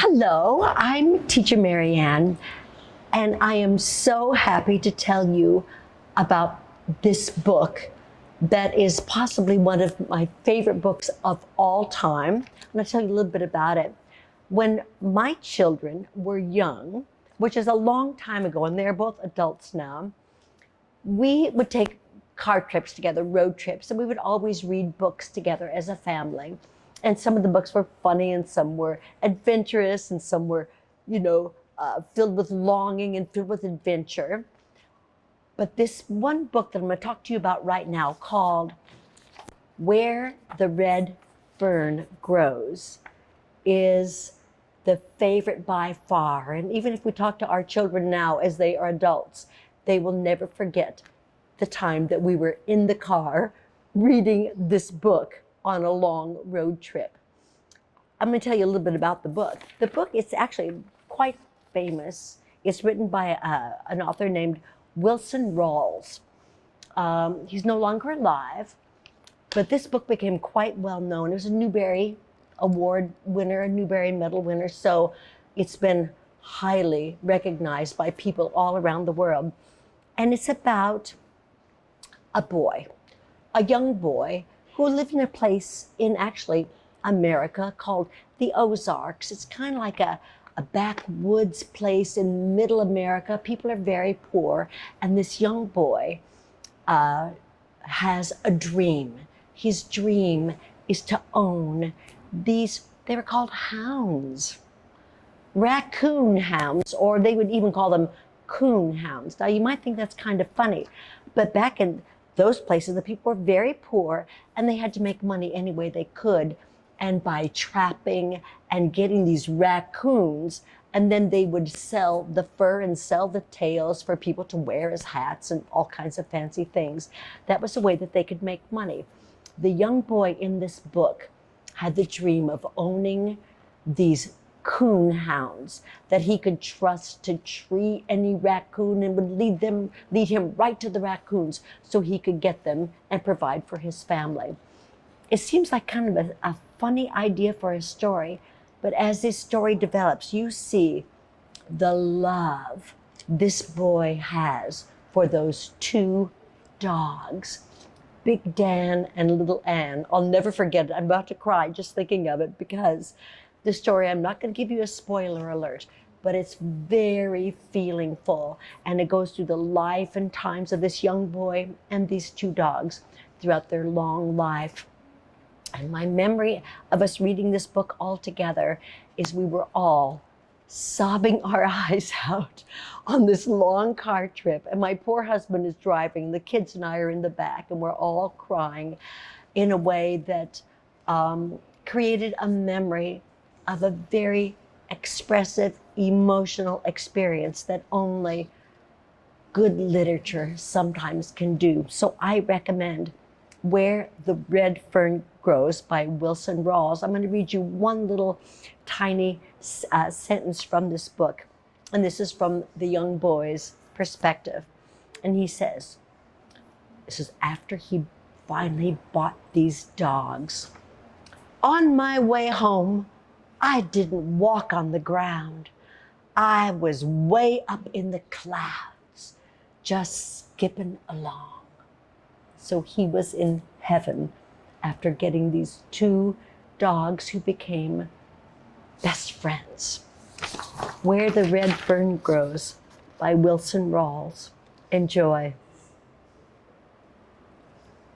Hello, I'm Teacher Marianne, and I am so happy to tell you about this book that is possibly one of my favorite books of all time. I'm going to tell you a little bit about it. When my children were young, which is a long time ago, and they're both adults now, we would take car trips together, road trips, and we would always read books together as a family. And some of the books were funny, and some were adventurous, and some were, filled with longing and filled with adventure. But this one book that I'm going to talk to you about right now, called Where the Red Fern Grows, is the favorite by far. And even if we talk to our children now as they are adults, they will never forget the time that we were in the car reading this book on a long road trip. I'm going to tell you a little bit about the book. The book is actually quite famous. It's written by an author named Wilson Rawls. He's no longer alive, but this book became quite well known. It was a Newbery Award winner, a Newbery Medal winner, so it's been highly recognized by people all around the world. And it's about a boy, a young boy, who lived in a place in actually America called the Ozarks. It's kind of like a backwoods place in middle America. People are very poor, and this young boy has a dream. His dream is to own these, they were called hounds, raccoon hounds, or they would even call them coon hounds. Now you might think that's kind of funny, but back in those places, the people were very poor, and they had to make money any way they could, and by trapping and getting these raccoons, and then they would sell the fur and sell the tails for people to wear as hats and all kinds of fancy things. That was a way that they could make money. The young boy in this book had the dream of owning these coon hounds that he could trust to treat any raccoon, and would lead him right to the raccoons so he could get them and provide for his family. It seems like kind of a funny idea for a story, but as this story develops, you see the love this boy has for those two dogs, Big Dan and Little Ann. I'll never forget it. I'm about to cry just thinking of it, because the story, I'm not going to give you a spoiler alert, but it's very feelingful, and it goes through the life and times of this young boy and these two dogs throughout their long life. And my memory of us reading this book all together is we were all sobbing our eyes out on this long car trip, and my poor husband is driving, the kids and I are in the back, and we're all crying in a way that created a memory of a very expressive, emotional experience that only good literature sometimes can do. So I recommend Where the Red Fern Grows by Wilson Rawls. I'm going to read you one little tiny sentence from this book. And this is from the young boy's perspective. And he says, this is after he finally bought these dogs. On my way home, I didn't walk on the ground. I was way up in the clouds, just skipping along. So he was in heaven after getting these two dogs who became best friends. Where the Red Fern Grows by Wilson Rawls. Enjoy.